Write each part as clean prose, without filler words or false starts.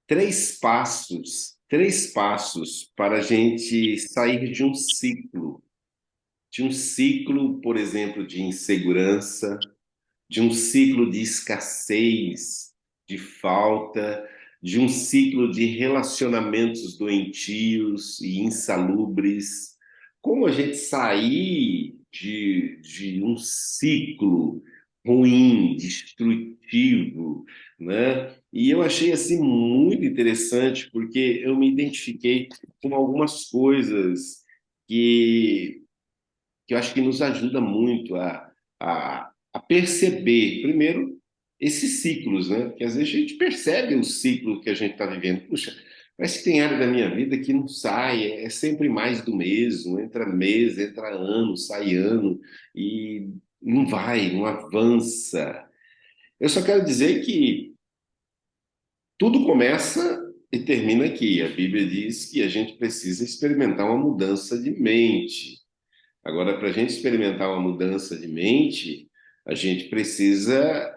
três passos para a gente sair de um ciclo, por exemplo, de insegurança, de um ciclo de escassez, de falta, de um ciclo de relacionamentos doentios e insalubres. Como a gente sair de um ciclo ruim, destrutivo, né? E eu achei assim muito interessante porque eu me identifiquei com algumas coisas que que eu acho que nos ajuda muito a perceber, primeiro, esses ciclos, né? Porque às vezes a gente percebe o ciclo que a gente está vivendo. Puxa, parece que tem área da minha vida que não sai, é sempre mais do mesmo, entra mês, entra ano, sai ano, e não vai, não avança. Eu só quero dizer que tudo começa e termina aqui. A Bíblia diz que a gente precisa experimentar uma mudança de mente. Agora, para a gente experimentar uma mudança de mente, a gente precisa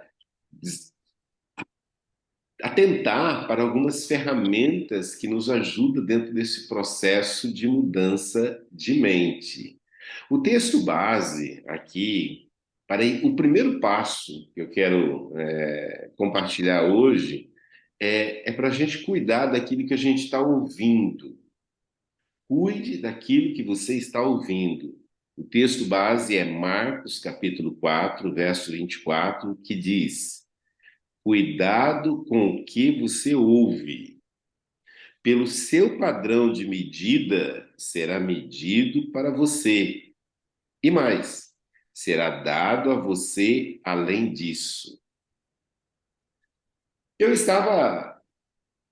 atentar para algumas ferramentas que nos ajudam dentro desse processo de mudança de mente. O texto base aqui, para o primeiro passo que eu quero compartilhar hoje, é para a gente cuidar daquilo que a gente está ouvindo. Cuide daquilo que você está ouvindo. O texto base é Marcos, capítulo 4, verso 24, que diz: Cuidado com o que você ouve. Pelo seu padrão de medida será medido para você. E mais, será dado a você além disso. Eu estava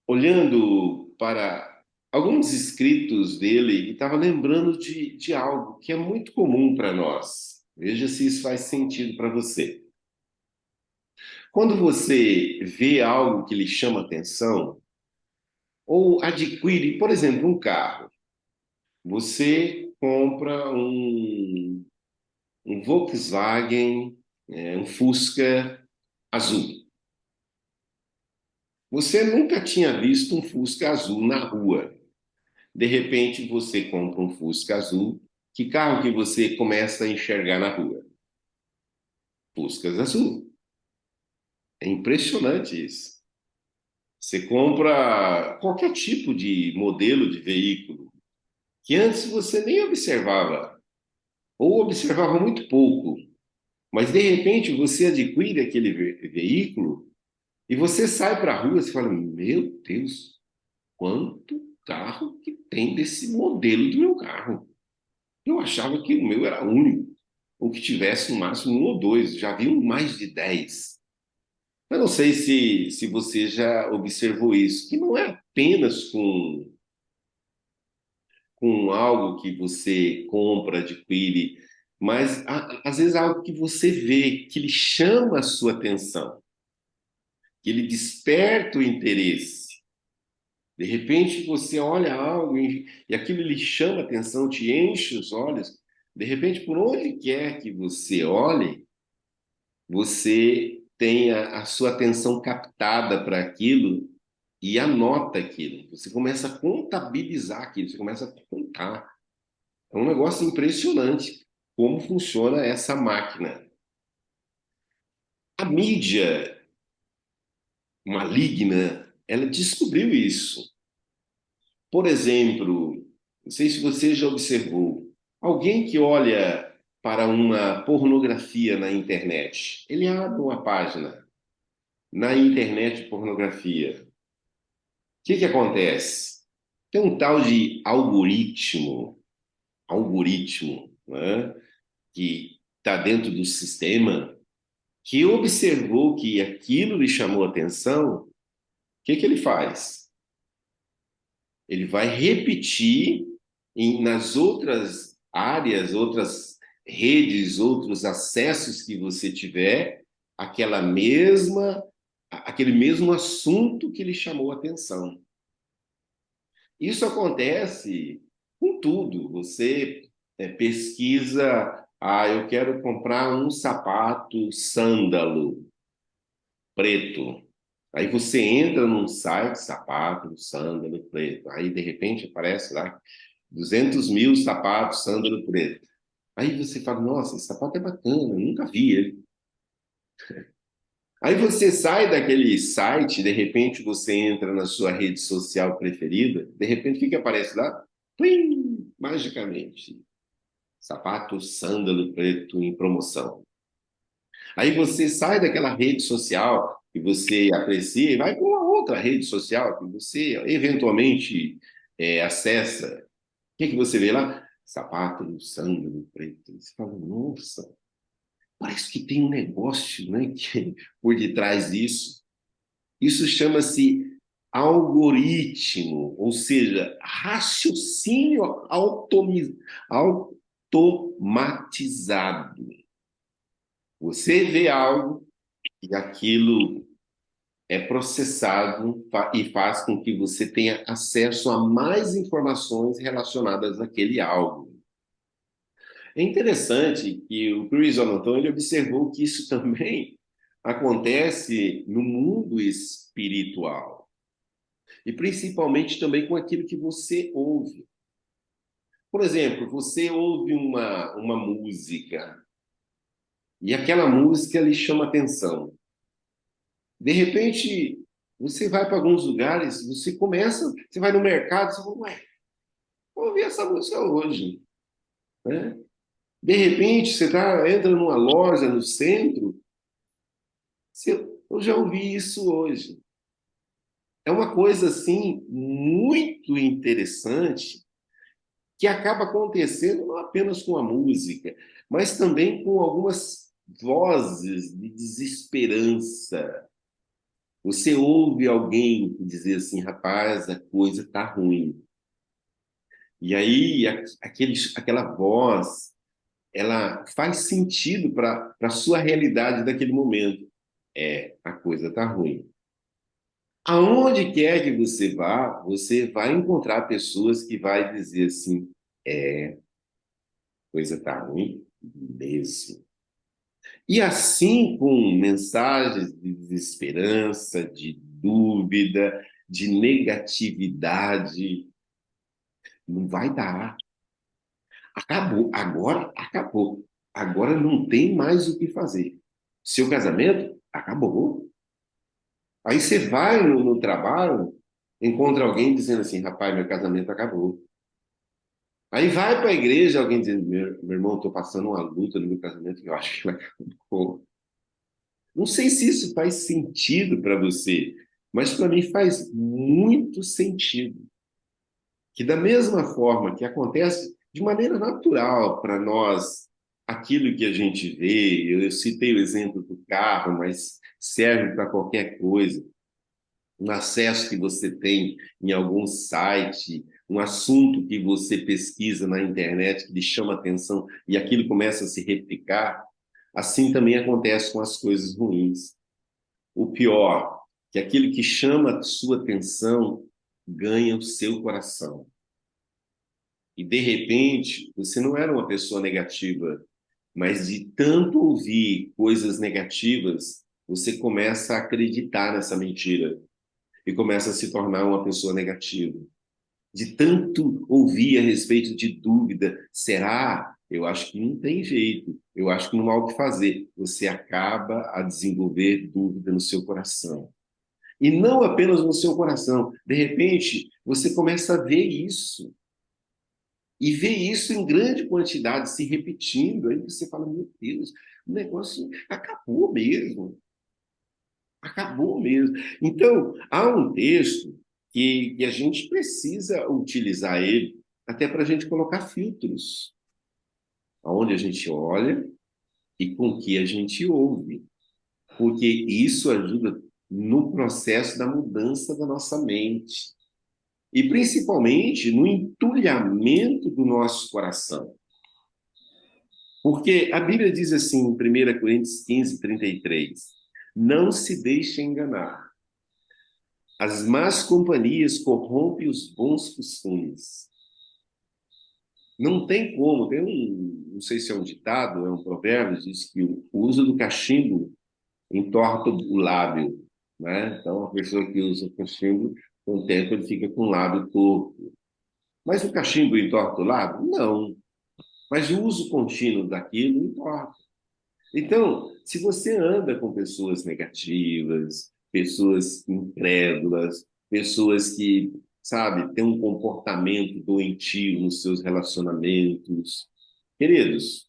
olhando para alguns escritos dele e estava lembrando de algo que é muito comum para nós. Veja se isso faz sentido para você. Quando você vê algo que lhe chama atenção, ou adquire, por exemplo, um carro, você compra um Volkswagen, um Fusca azul. Você nunca tinha visto um Fusca azul na rua. De repente você compra um Fusca azul. Que carro que você começa a enxergar na rua? Fuscas azul. É impressionante isso. Você compra qualquer tipo de modelo de veículo que antes você nem observava, ou observava muito pouco, mas de repente você adquire aquele veículo e você sai para a rua e fala: Meu Deus, quanto carro que tem desse modelo do meu carro! Eu achava que o meu era único, ou que tivesse no máximo um ou dois, já vi um mais de 10. Eu não sei se você já observou isso, que não é apenas com algo que você compra, adquire, mas às vezes é algo que você vê, que lhe chama a sua atenção, que lhe desperta o interesse. De repente você olha algo e aquilo lhe chama a atenção, te enche os olhos. De repente, por onde quer que você olhe, você tem a sua atenção captada para aquilo e anota aquilo. Você começa a contabilizar aquilo, você começa a contar. É um negócio impressionante como funciona essa máquina. A mídia maligna, ela descobriu isso. Por exemplo, não sei se você já observou, alguém que olha para uma pornografia na internet, ele abre uma página na internet de pornografia. O que acontece? Tem um tal de algoritmo, né, que está dentro do sistema, que observou que aquilo lhe chamou a atenção. O que ele faz? Ele vai repetir nas outras áreas, outras redes, outros acessos que você tiver, aquele mesmo assunto que lhe chamou a atenção. Isso acontece com tudo. Você pesquisa, eu quero comprar um sapato sândalo preto. Aí você entra num site, sapato, sândalo, preto. Aí, de repente, aparece lá 200 mil sapatos, sândalo, preto. Aí você fala, nossa, esse sapato é bacana, eu nunca vi ele. Aí você sai daquele site, de repente você entra na sua rede social preferida, de repente o que que aparece lá? Plim! Magicamente. Sapato sândalo preto em promoção. Aí você sai daquela rede social que você aprecia e vai para uma outra rede social que você eventualmente acessa. O que que você vê lá? Sapato sândalo preto. Você fala, nossa, parece que tem um negócio, né, por detrás disso. Isso chama-se algoritmo, ou seja, raciocínio automatizado. Você vê algo e aquilo é processado e faz com que você tenha acesso a mais informações relacionadas àquele algo. É interessante que o Chris O'Neill ele observou que isso também acontece no mundo espiritual e principalmente também com aquilo que você ouve. Por exemplo, você ouve uma música e aquela música lhe chama atenção. De repente, você vai para alguns lugares, você vai no mercado, você fala, ué, vou ouvir essa música hoje, né? De repente, entra numa loja no centro, eu já ouvi isso hoje. É uma coisa, assim, muito interessante que acaba acontecendo não apenas com a música, mas também com algumas vozes de desesperança. Você ouve alguém dizer assim, rapaz, a coisa está ruim. E aí, aquela voz, ela faz sentido para a sua realidade daquele momento. A coisa está ruim. Aonde quer que você vai encontrar pessoas que vai dizer assim, a coisa está ruim mesmo. E assim, com mensagens de desesperança, de dúvida, de negatividade, não vai dar. Acabou, agora acabou. Agora não tem mais o que fazer. Seu casamento acabou. Aí você vai no trabalho, encontra alguém dizendo assim, rapaz, meu casamento acabou. Aí vai para a igreja, alguém dizendo, meu irmão, estou passando uma luta no meu casamento que eu acho que vai acabou. Não sei se isso faz sentido para você, mas para mim faz muito sentido. Que da mesma forma que acontece de maneira natural para nós, aquilo que a gente vê, eu citei o exemplo do carro, mas serve para qualquer coisa, um acesso que você tem em algum site, um assunto que você pesquisa na internet que lhe chama atenção e aquilo começa a se replicar, assim também acontece com as coisas ruins. O pior, que aquilo que chama a sua atenção ganha o seu coração. E, de repente, você não era uma pessoa negativa, mas de tanto ouvir coisas negativas, você começa a acreditar nessa mentira e começa a se tornar uma pessoa negativa. De tanto ouvir a respeito de dúvida, será? Eu acho que não tem jeito, eu acho que não há o que fazer. Você acaba a desenvolver dúvida no seu coração. E não apenas no seu coração. De repente, você começa a ver isso. E ver isso em grande quantidade se repetindo. Aí você fala, meu Deus, o negócio acabou mesmo. Acabou mesmo. Então, há um texto que a gente precisa utilizar ele até para a gente colocar filtros. Aonde a gente olha e com que a gente ouve. Porque isso ajuda no processo da mudança da nossa mente. E principalmente no entulhamento do nosso coração. Porque a Bíblia diz assim, em 1 Coríntios 15, 33, não se deixe enganar. As más companhias corrompem os bons costumes. Não tem como, não sei se é um ditado, é um provérbio, diz que o uso do cachimbo entorta o lábio. né? Então, a pessoa que usa cachimbo, com o tempo ele fica com o lábio torto. Mas o cachimbo entorta o lábio? Não. Mas o uso contínuo daquilo importa. Então, se você anda com pessoas negativas, pessoas incrédulas, pessoas que, sabe, têm um comportamento doentio nos seus relacionamentos, queridos,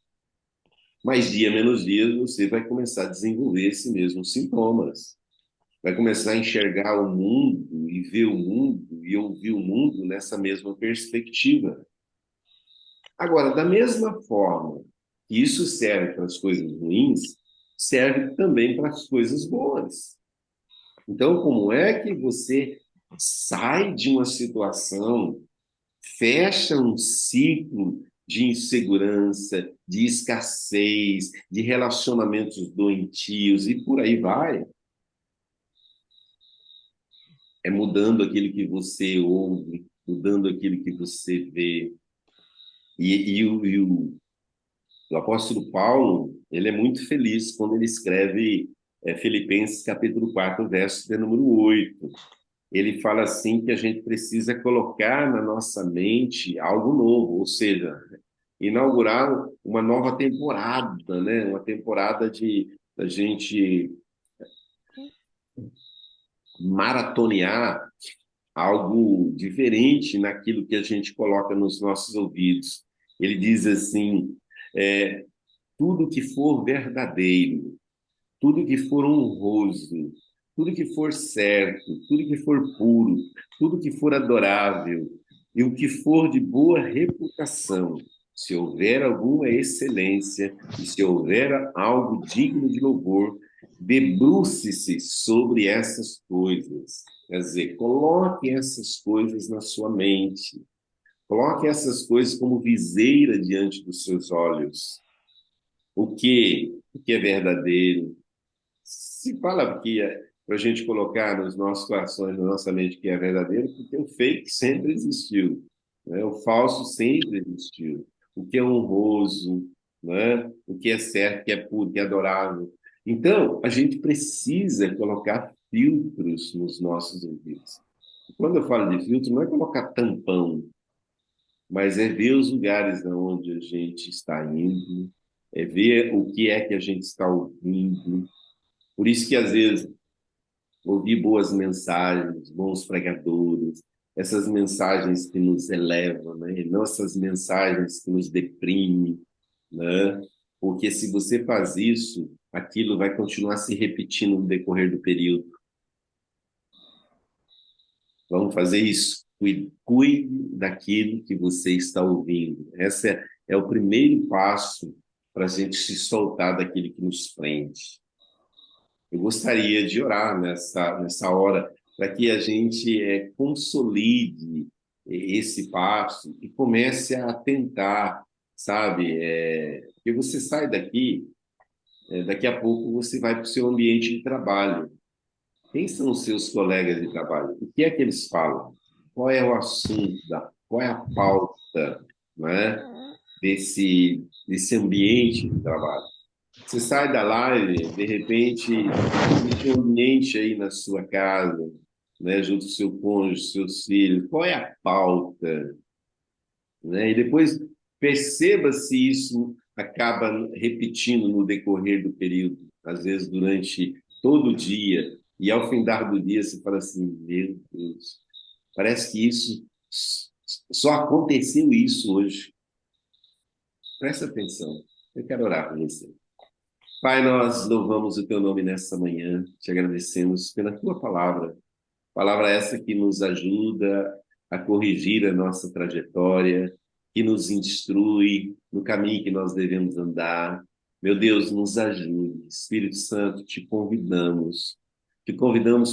mais dia menos dia você vai começar a desenvolver esses mesmos sintomas. Vai começar a enxergar o mundo e ver o mundo e ouvir o mundo nessa mesma perspectiva. Agora, da mesma forma que isso serve para as coisas ruins, serve também para as coisas boas. Então, como é que você sai de uma situação, fecha um ciclo de insegurança, de escassez, de relacionamentos doentios e por aí vai? É mudando aquilo que você ouve, mudando aquilo que você vê. O apóstolo Paulo, ele é muito feliz quando ele escreve Filipenses capítulo 4, verso de número 8. Ele fala assim que a gente precisa colocar na nossa mente algo novo, ou seja, inaugurar uma nova temporada, né? Uma temporada de a gente maratonear algo diferente naquilo que a gente coloca nos nossos ouvidos. Ele diz assim, é, tudo que for verdadeiro, tudo que for honroso, tudo que for certo, tudo que for puro, tudo que for adorável e o que for de boa reputação, se houver alguma excelência e se houver algo digno de louvor, debruce-se sobre essas coisas. Quer dizer, coloque essas coisas na sua mente. Coloque essas coisas como viseira diante dos seus olhos. O que é verdadeiro, se fala que é para a gente colocar nos nossos corações, na nossa mente, que é verdadeiro, porque o fake sempre existiu, né? O falso sempre existiu. O que é honroso, né? O que é certo, o que é puro, o que é adorável. Então, a gente precisa colocar filtros nos nossos ouvidos. Quando eu falo de filtro, não é colocar tampão, mas é ver os lugares onde a gente está indo, é ver o que é que a gente está ouvindo. Por isso que, às vezes, ouvir boas mensagens, bons pregadores, essas mensagens que nos elevam, né? E não essas mensagens que nos deprimem, né? Porque se você faz isso, aquilo vai continuar se repetindo no decorrer do período. Vamos fazer isso. Cuide daquilo que você está ouvindo. Esse é o primeiro passo para a gente se soltar daquilo que nos prende. Eu gostaria de orar nessa hora para que a gente consolide esse passo e comece a tentar, sabe? Porque você sai daqui, daqui a pouco você vai para o seu ambiente de trabalho. Quem são os seus colegas de trabalho? O que é que eles falam? Qual é o assunto? Qual é a pauta, não é? Desse ambiente de trabalho? Você sai da live, de repente, existe um ambiente aí na sua casa, né, junto com seu cônjuge, seus filhos. Qual é a pauta, né? E depois perceba se isso acaba repetindo no decorrer do período, às vezes durante todo o dia, e ao findar do dia você fala assim, meu Deus, parece que isso só aconteceu isso hoje. Presta atenção. Eu quero orar por você. Pai, nós louvamos o teu nome nessa manhã, te agradecemos pela tua palavra, palavra essa que nos ajuda a corrigir a nossa trajetória, que nos instrui no caminho que nós devemos andar. Meu Deus, nos ajude. Espírito Santo, te convidamos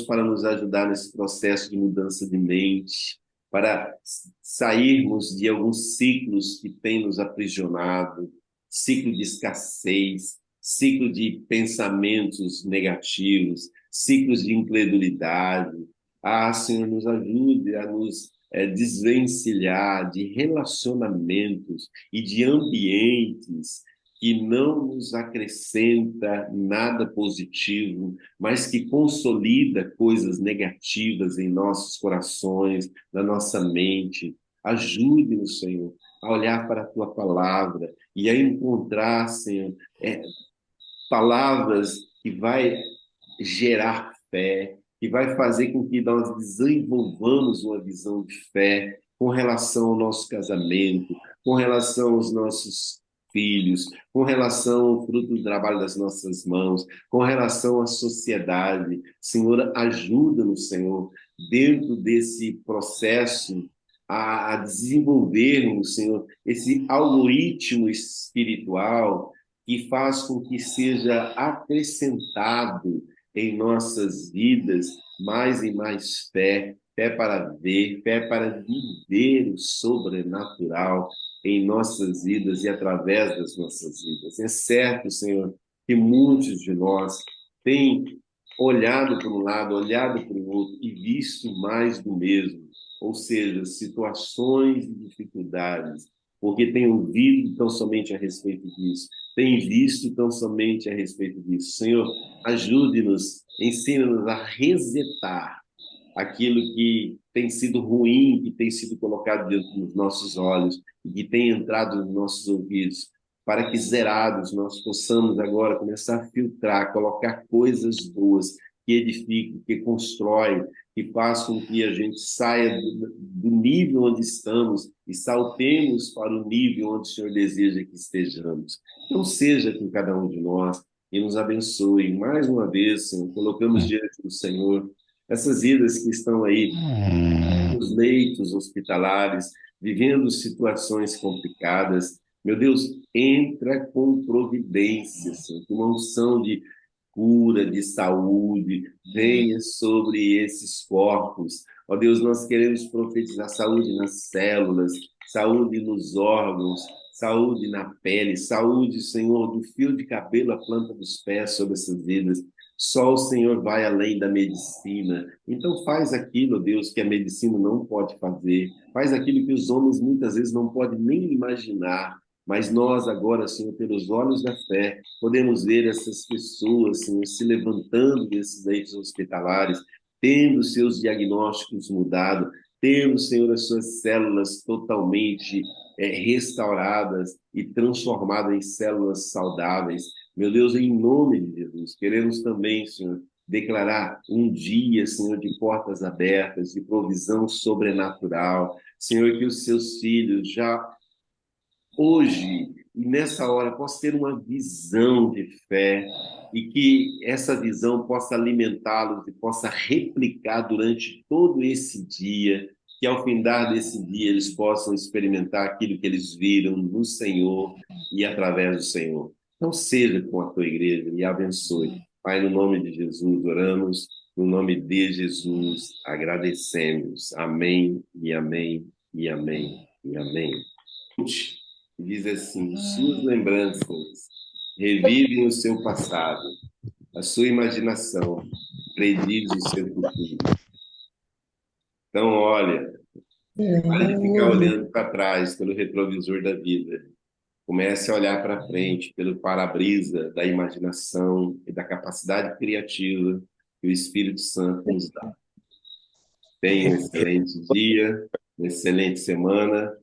para nos ajudar nesse processo de mudança de mente, para sairmos de alguns ciclos que têm nos aprisionado, ciclo de escassez, ciclo de pensamentos negativos, ciclos de incredulidade. Ah, Senhor, nos ajude a nos desvencilhar de relacionamentos e de ambientes que não nos acrescenta nada positivo, mas que consolida coisas negativas em nossos corações, na nossa mente. Ajude-nos, Senhor, a olhar para a Tua palavra e a encontrar, Senhor, palavras que vai gerar fé, que vai fazer com que nós desenvolvamos uma visão de fé com relação ao nosso casamento, com relação aos nossos filhos, com relação ao fruto do trabalho das nossas mãos, com relação à sociedade. Senhor, ajuda-nos, Senhor, dentro desse processo a desenvolvermos, Senhor, esse algoritmo espiritual que faz com que seja acrescentado em nossas vidas mais e mais fé, fé para ver, fé para viver o sobrenatural em nossas vidas e através das nossas vidas. É certo, Senhor, que muitos de nós têm olhado para um lado, olhado para o outro e visto mais do mesmo, ou seja, situações e dificuldades, porque têm ouvido tão somente a respeito disso, têm visto tão somente a respeito disso. Senhor, ajude-nos, ensina-nos a resetar aquilo que tem sido ruim, que tem sido colocado diante dos nossos olhos e que tem entrado nos nossos ouvidos, para que zerados nós possamos agora começar a filtrar, colocar coisas boas que edificam, que constroem, que façam com que a gente saia do nível onde estamos e saltemos para o nível onde o Senhor deseja que estejamos. Então seja com cada um de nós e nos abençoe. Mais uma vez, Senhor, colocamos diante do Senhor essas vidas que estão aí nos leitos hospitalares, vivendo situações complicadas. Meu Deus, entra com providência, Senhor, com uma unção de cura, de saúde, venha sobre esses corpos. Ó Deus, nós queremos profetizar saúde nas células, saúde nos órgãos, saúde na pele, saúde, Senhor, do fio de cabelo à planta dos pés sobre essas vidas. Só o Senhor vai além da medicina. Então faz aquilo, Deus, que a medicina não pode fazer. Faz aquilo que os homens muitas vezes não podem nem imaginar. Mas nós agora, Senhor, pelos olhos da fé, podemos ver essas pessoas, Senhor, se levantando desses leitos hospitalares, tendo seus diagnósticos mudados, tendo, Senhor, as suas células totalmente restauradas e transformadas em células saudáveis. Meu Deus, em nome de Jesus, queremos também, Senhor, declarar um dia, Senhor, de portas abertas, de provisão sobrenatural. Senhor, que os seus filhos já hoje, nessa hora, possam ter uma visão de fé e que essa visão possa alimentá-los e possa replicar durante todo esse dia, que ao findar desse dia eles possam experimentar aquilo que eles viram no Senhor e através do Senhor. Então seja com a tua igreja e abençoe. Pai, no nome de Jesus, oramos, no nome de Jesus, agradecemos. Amém, e amém, e amém, e amém. Diz assim: suas lembranças revivem o seu passado, a sua imaginação prediz o seu futuro. Então, olha, pare de ficar olhando para trás pelo retrovisor da vida. Comece a olhar para frente pelo para-brisa da imaginação e da capacidade criativa que o Espírito Santo nos dá. Tenha um excelente dia, uma excelente semana